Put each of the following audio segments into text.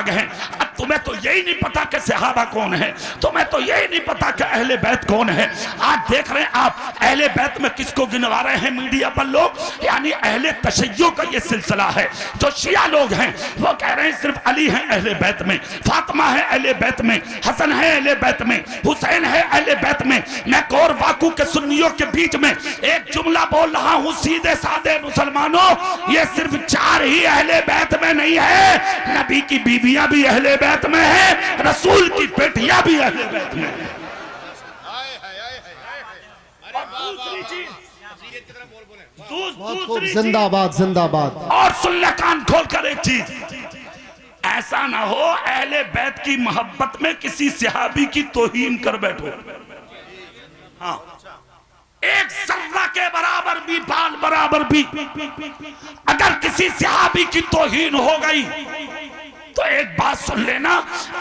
अलग हैं। अब तुम्हें तो यही नहीं पता कि सहाबा कौन है, तुम्हें तो यही नहीं पता कि अहले बैत कौन है। आज देख रहे हैं आप अहले बैत में किसको गिनवा रहे हैं मीडिया पर लोग, यानी अहले तशय्यो का ये सिलसिला है। जो शिया लोग हैं वो कह रहे हैं सिर्फ अली है अहले बैत में, फातिमा है अहले बैत में, हसन है अहले बैत में, हुसैन है अहले बैत में। मैं कौर वाकू के सुन्नियों के बीच में एक जुमला बोल रहा हूं, सीधे साधे मुसलमानों, ये सिर्फ 4 ही अहले बैत में नहीं है, नबी की बीवियां भी अहले बैत में है, रसूल की बेटियां भी अहले बैत में है। जिंदाबाद जिंदाबाद। और सुन ले कान खोल कर एक चीज, ऐसा ना हो अहले बैत की मोहब्बत में किसी सहाबी की तौहीन कर बैठो। हाँ, एक सर्रा के बराबर भी, बाल बराबर भी अगर किसी सहाबी की तौहीन हो गई तो एक बात सुन लेना,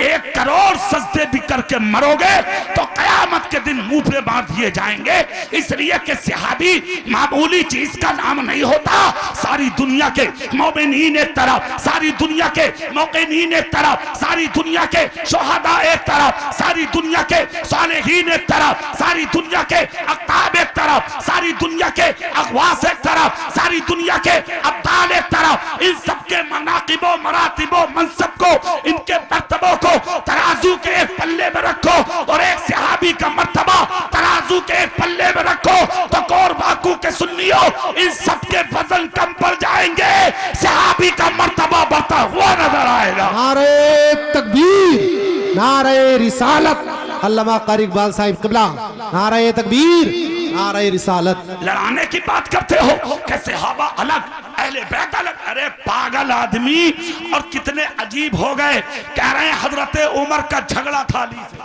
1 करोड़ सजदे भी करके मरोगे तो कयामत के दिन मुंह पे बांध दिए जाएंगे। इसलिए कि सहाबी मामूली चीज का नाम नहीं होता। सारी दुनिया के मोमिनीन एक तरफ, सारी दुनिया के मुक़िनीन एक तरफ, सारी दुनिया के शुहदा एक तरफ, सारी दुनिया के सालेहीन एक तरफ, सारी दुनिया के अक़ताब एक तरफ, सारी दुनिया के अग़वास एक तरफ, सारी दुनिया के अब्दाल एक तरफ। इन सबके मनाक़िबो मरातिबो मनसब को, इनके मर्तबों को तराजू के एक पल्ले में रखो और एक सहाबी का मर्तबा तराजू के एक पल्ले में रखो तो कौर बाकू के सुन्नियों इन सबके वजन कम पड़ जाएंगे, सहाबी का मर्तबा बढ़ता हुआ नजर आएगा। नारे तकबीर, नारे रिसालत, अल्लामा कारी इकबाल साहिब क़िबला, नारे तकबीर, नारे रिसालत। लड़ाने की बात करते हो कि सहाबा अलग अहले बैत अलग, अरे पागल आदमी। और कितने अजीब हो गए, कह रहे हैं हजरत उमर का झगड़ा था अली से।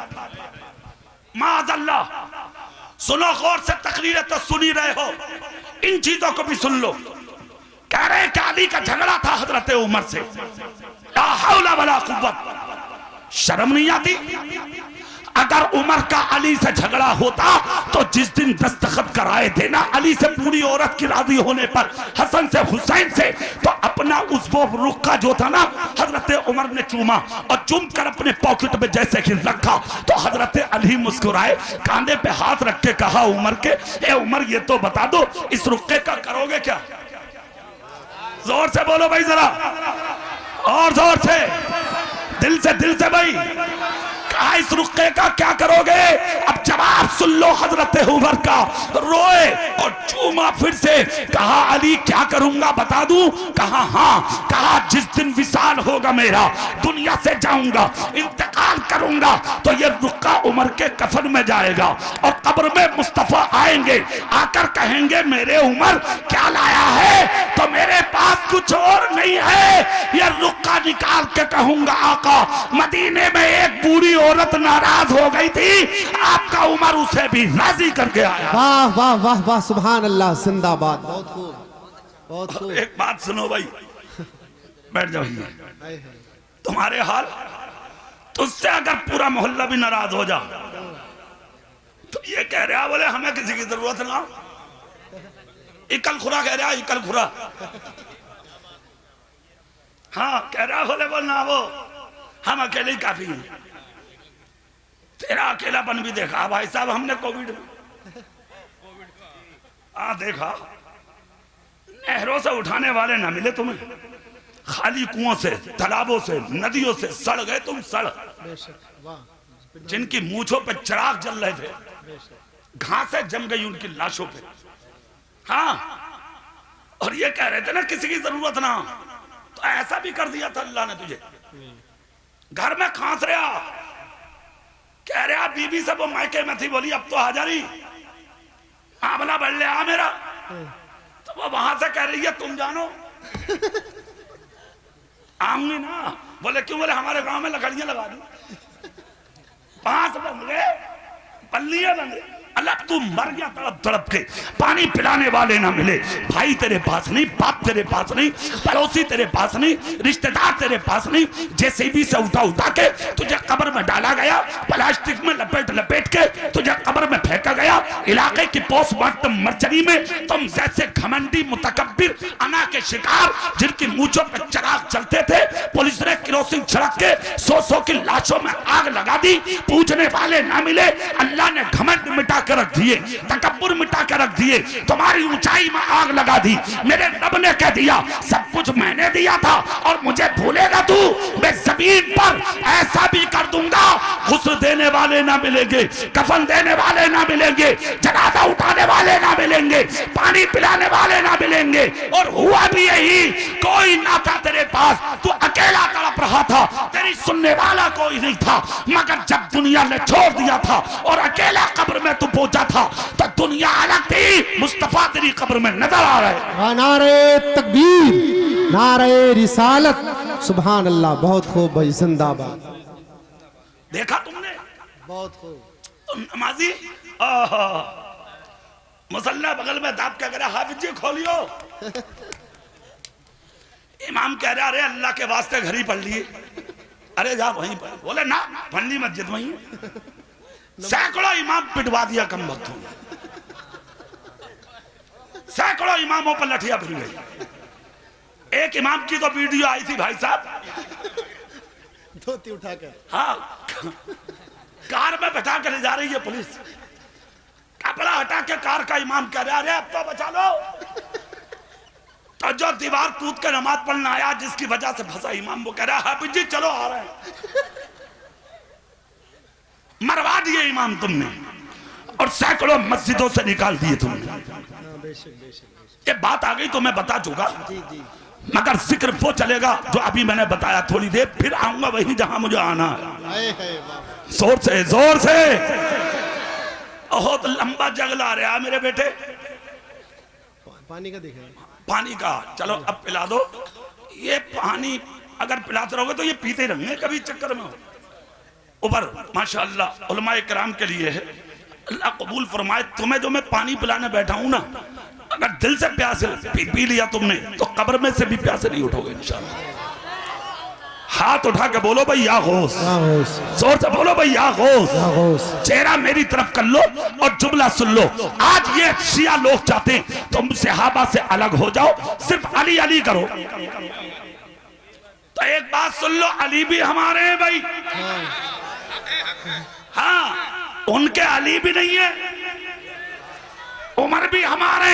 माज़अल्लाह, सुनो गौर से, तकरीरें तो सुनी रहे हो, इन चीजों को भी सुन लो। कह रहे हैं कि अली का झगड़ा था हजरत उमर से, ला हौला वला कुव्वत। शर्म नहीं आती? अगर उमर का अली से झगड़ा होता तो जिस दिन दस्तखत कराए थे ना अली से पूरी औरत की राजी होने पर, हसन से हुसैन से, तो अपना उस वो रुक्का जो था ना हजरत उमर ने चूमा और चूम कर अपने पॉकेट में जैसे कि रखा तो हजरत अली मुस्कुराए, कांधे पे हाथ रख के कहा उमर के, ए उमर ये तो बता दो इस रुक्के का करोगे क्या? जोर से बोलो भाई जरा, और जोर से, दिल से भाई, इस रुक्के का क्या करोगे? अब जवाब सुन लो हजरत उमर का। रोए और चूमा फिर से, कहा अली क्या करूंगा बता दूं? कहा हाँ। कहा जिस दिन विसाल होगा मेरा, दुनिया से जाऊंगा, इंतकाल करूंगा तो ये रुक्का उमर के कफन में जाएगा और कब्र में मुस्तफा आएंगे, आकर कहेंगे मेरे उमर क्या लाया है? तो मेरे पास कुछ और नहीं है, ये रुक्का निकाल के कहूंगा आका मदीने में एक बूढ़ी औरत नाराज हो गई थी, आपका उमर उसे भी राजी करके आया। वाह वाह वाह वाह, सुभान अल्लाह, जिंदाबाद। बहुत खूब, बहुत खूब। एक बात सुनो भाई, बैठ जाओ। तुम्हारे हाल, तुझसे अगर पूरा मोहल्ला भी नाराज हो जा तो ये कह रहा बोले हमें किसी की जरूरत ना, इकल खुरा कह रहा, इकल खुरा। हाँ कह रहा बोले बोलना वो हम अकेले ही काफी हैं। तेरा अकेलापन भी देखा भाई साहब हमने कोविड में, हाँ देखा, नहरों से उठाने वाले ना मिले तुम्हें, खाली कुओं से, तालाबों से, नदियों से सड़ गए तुम, सड़। जिनकी मूंछों पे चिराग जल रहे थे, घासें जम गई उनकी लाशों पे। हाँ, और ये कह रहे थे ना किसी की जरूरत ना, तो ऐसा भी कर दिया था अल्लाह ने तुझे। घर में खांस रहा, कह रहा बीबी से वो मायके में थी, बोली अब तो आ जा रही, मामला बढ़ ले आ मेरा, तो वो वहां से कह रही है तुम जानो। आऊंगी ना, बोले क्यों? बोले हमारे गांव में लकड़ियां लगा दी, बांस बन गए, पल्लियां बन गई, अलग तू मर गया तड़प तड़प के, पानी पिलाने वाले ना मिले, भाई तेरे पास नहीं, बाप तेरे पास नहीं, पड़ोसी तेरे पास नहीं, रिश्तेदार तेरे पास नहीं, जेसीबी से उठा उठा के तुझे कब्र में डाला गया, प्लास्टिक में लपेट लपेट के तुझे कब्र में फेंका गया, इलाके की पोस्टमार्टम मर्चरी में तुम जैसे घमंडी मुतकब्बिर अना के शिकार जिनकी मूंछों पे चिराग चलते थे, पुलिस ने किरोसिन छिड़क के 100 की लाशों में आग लगा दी, पूछने वाले ना मिले, अल्लाह ने घमंड मिटा के रख दिए, तकब्बुर मिटा के रख दिए, तुम्हारी ऊंचाई में आग लगा दी। मेरे रब ने कह दिया सब कुछ मैंने दिया था और मुझे भूलेगा तू, मैं जमीन पर ऐसा भी कर दूंगा, गुस्ल देने वाले ना मिलेंगे, कफन देने वाले ना मिलेंगे, जनाजा उठाने वाले ना मिलेंगे, पानी पिलाने वाले ना मिलेंगे। और हुआ भी यही, कोई ना था तेरे पास, तू अकेला तड़प रहा था, तेरी सुनने वाला कोई नहीं था। मगर जब दुनिया ने छोड़ दिया था और अकेला कब्र में तू पहुंचा था तो दुनिया अलग थी, मुस्तफा तेरी कब्र में नजर आ रहे। नारे तकबीर, नारे रिसालत, सुभान अल्लाह। बहुत खूब भाई, जिंदाबाद। देखा तुमने, बहुत खूब। तुम नमाजी मुसल्ला बगल में दाब क्या कह रहा, हाफिज जी खोलियो। इमाम कह रहा अरे अल्लाह के वास्ते घर ही पढ़ लिए, अरे जा वहीं पर, बोले ना फंडी मस्जिद वहीं। सैकड़ों इमाम पिटवा दिया कम वक्तों ने, सैकड़ों इमामों पर लठियां फिर गई। एक इमाम की तो वीडियो आई थी भाई साहब, धोती उठाकर, हाँ कार में बैठा कर ले जा रही है पुलिस, कपड़ा हटा के कार का इमाम कह रहा अरे अब तो बचा लो, तो जो दीवार कूद के नमाज पढ़ना आया जिसकी वजह से फंसा इमाम वो कह रहा हाफिज जी चलो आ रहे हैं। मरवा दिए इमाम तुमने और सैकड़ों मस्जिदों से निकाल दिए तुमने। ये बात आ गई तो मैं बता चुका, मगर जिक्र वो चलेगा जो अभी मैंने बताया, थोड़ी देर फिर आऊंगा वहीं जहां मुझे आना है। जोर से जोर से, बहुत लंबा जगला रहा मेरे बेटे। पानी का दिखा, पानी का चलो अब पिला दो। ये पानी अगर पिलाते रहोगे तो ये पीते रहेंगे, कभी चक्कर में ऊपर माशाअल्लाह उलमाए किराम के लिए है, अल्लाह कबूल फरमाए। तुम्हें जो मैं पानी पिलाने बैठा हूं ना, अगर दिल से प्यास पी लिया तुमने तो कब्र में से भी प्यासे नहीं उठोगे इंशाअल्लाह। हाथ उठा के बोलो भाई या गौस, जोर से बोलो भाई या गौस। चेहरा मेरी तरफ कर लो और जुमला सुन लो। आज ये शिया लोग चाहते हैं तुम सहाबा से अलग हो जाओ, सिर्फ अली अली करो। तो एक बात सुन लो, अली भी हमारे हैं भाई, हाँ उनके अली भी नहीं है, उमर भी हमारे,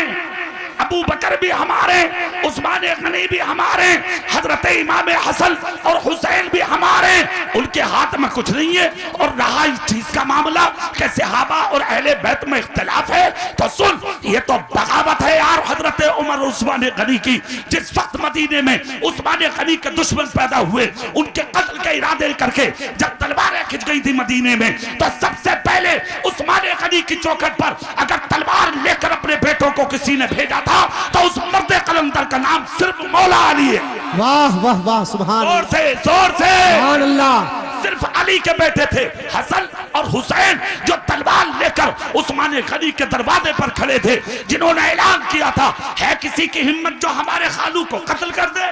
अबू बकर भी हमारे, उस्मान गनी भी हमारे, हजरत इमाम हसन और हुसैन भी हमारे, उनके हाथ में कुछ नहीं है। और रहा इस चीज का मामला कि सहाबा और अहले बैत में इख्तिलाफ है, तो सुन ये तो बगावत है यार हजरत उमर उस्मान गनी की। जिस वक्त मदीने में उस्मान गनी के दुश्मन पैदा हुए, उनके कत्ल के इरादे करके जब तलवारें खिंच गई थी मदीने में, तो सबसे पहले उस्मान गनी की चौखट पर अगर तलवार लेकर अपने बेटों को किसी ने भेजा था तो उस मर्द कलंदर का नाम सिर्फ मौला अली है। वाह वाह वाह, सुभान जोर से सुभान अल्लाह। सिर्फ अली के बेटे थे हसन और हुसैन, जो तलवार लेकर उस्मान गनी के दरवाजे पर खड़े थे, जिन्होंने ऐलान किया था है किसी की हिम्मत जो हमारे खालू को कत्ल कर दे।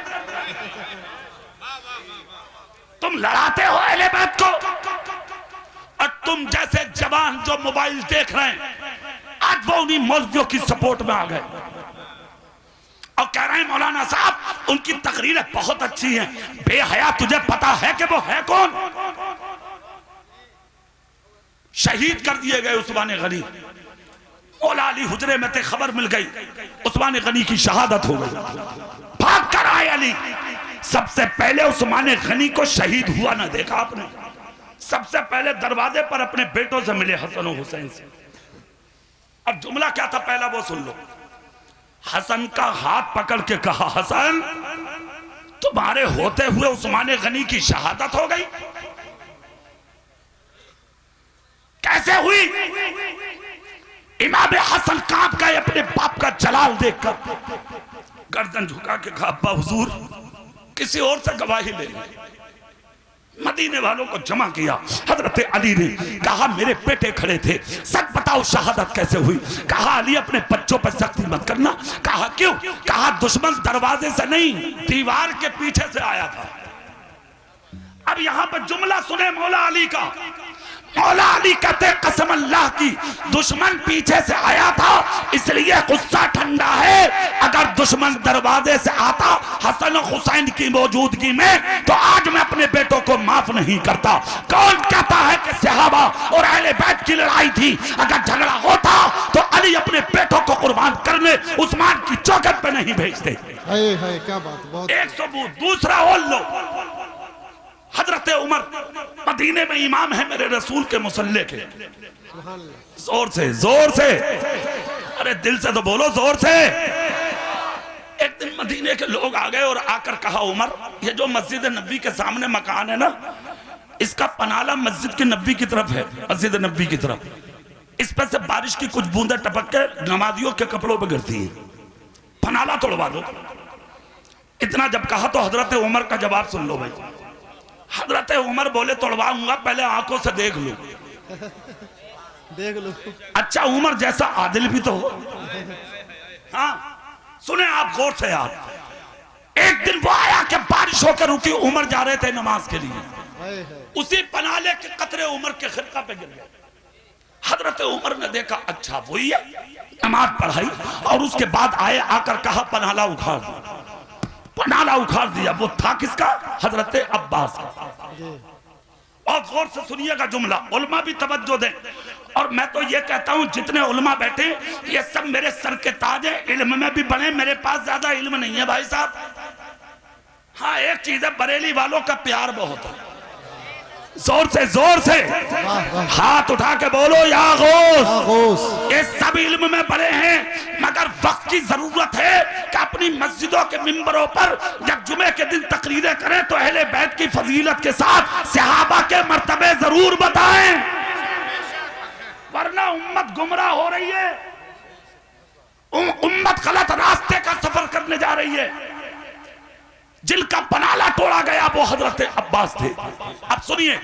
तुम लड़ाते हो अहले बैत को, और तुम जैसे जवान जो मोबाइल देख रहे हैं आज वो उन्हीं मौलवियों की सपोर्ट में आ गए और कह रहे हैं मौलाना साहब उनकी तकरीरें बहुत अच्छी हैं। बेहया तुझे पता है कि वो है कौन? शहीद कर दिए गए उस्मान गनी। मौला अली हुजरे में थे, खबर मिल गई उस्मान गनी की शहादत हो गई, भाग कर आए अली। सबसे पहले उस्मान गनी को शहीद हुआ ना देखा आपने, सबसे पहले दरवाजे पर अपने बेटों से मिले हसन और हुसैन से। अब जुमला क्या था पहला वो सुन लो। हसन का हाथ पकड़ के कहा हसन तुम्हारे होते हुए उस्मान गनी की शहादत हो गई। कैसे हुई? इमाम हसन कांप गए अपने बाप का जलाल देखकर, गर्दन झुका के कहा अब्बा हुजूर किसी और से गवाही ले लें। मदीने वालों को जमा किया। हजरत अली ने कहा मेरे बेटे खड़े थे, सच बताओ शहादत कैसे हुई? कहा अली अपने बच्चों पर सख्ती मत करना। कहा क्यों? कहा दुश्मन दरवाजे से नहीं दीवार के पीछे से आया था। अब यहां पर जुमला सुने मौला अली का। मौला अली कहते कसम अल्लाह की दुश्मन पीछे से आया था इसलिए गुस्सा ठंडा है। अगर दुश्मन दरवाजे से आता हसन और हुसैन की मौजूदगी में तो आज मैं अपने बेटों को माफ नहीं करता। कौन कहता है कि सहाबा और अहले बैत की लड़ाई थी? अगर झगड़ा होता तो अली अपने बेटों को कुर्बान करने उस्मान की चौखट पे नहीं भेजते। है क्या बात, बहुत एक सबूत। दूसरा और लो, हजरत उमर मदीने में इमाम है मेरे रसूल के मुसल्ले के। जोर से जोर से, अरे दिल से तो बोलो जोर से। एक दिन मदीने के लोग आ गए और आकर कहा उमर ये जो मस्जिद नबी के सामने मकान है ना इसका पनाला मस्जिद की नबी की तरफ है, मस्जिद नबी की तरफ। इस पर से बारिश की कुछ बूंदें टपक के नमाजियों के कपड़ों पर गिरती है, पनाला तोड़वा दो। इतना जब कहा तो हजरत उमर का जवाब सुन लो भाई। हजरत उमर बोले तोड़वाऊंगा पहले आंखों से देख लो। देख लो। अच्छा उमर जैसा आदिल भी तो हो। हाँ सुने आप गौर से यार। एक दिन वो आया कि बारिश होकर रुकी, उमर जा रहे थे नमाज के लिए, उसी पनाले के कतरे उमर के खिरका पे गिर गए। हजरत उमर ने देखा अच्छा वही है, नमाज पढ़ाई और उसके बाद आए आकर कहा पनाला उखाड़ दो। पनाला उखाड़ दिया। वो था किसका? हजरत अब्बास का। और गौर से सुनिएगा जुमला, उलमा भी तवज्जो दें। और मैं तो ये कहता हूं जितने उलमा बैठे ये सब मेरे सर के ताज है, इल्म में भी बने। मेरे पास ज्यादा इल्म नहीं है भाई साहब। हाँ एक चीज है बरेली वालों का प्यार बहुत है। जोर से हाथ उठा के बोलो या गौस। ये सब इल्म में बड़े हैं मगर वक्त की जरूरत है कि अपनी मस्जिदों के मिंबरों पर जब जुमे के दिन तकरीरें करें तो अहले बैत की फजीलत के साथ सहाबा के मर्तबे जरूर बताएं, वरना उम्मत गुमराह हो रही है, उम्मत गलत रास्ते का सफर करने जा रही है। जिनका पनाला तोड़ा गया वो हजरत अब्बास थे। अब सुनिए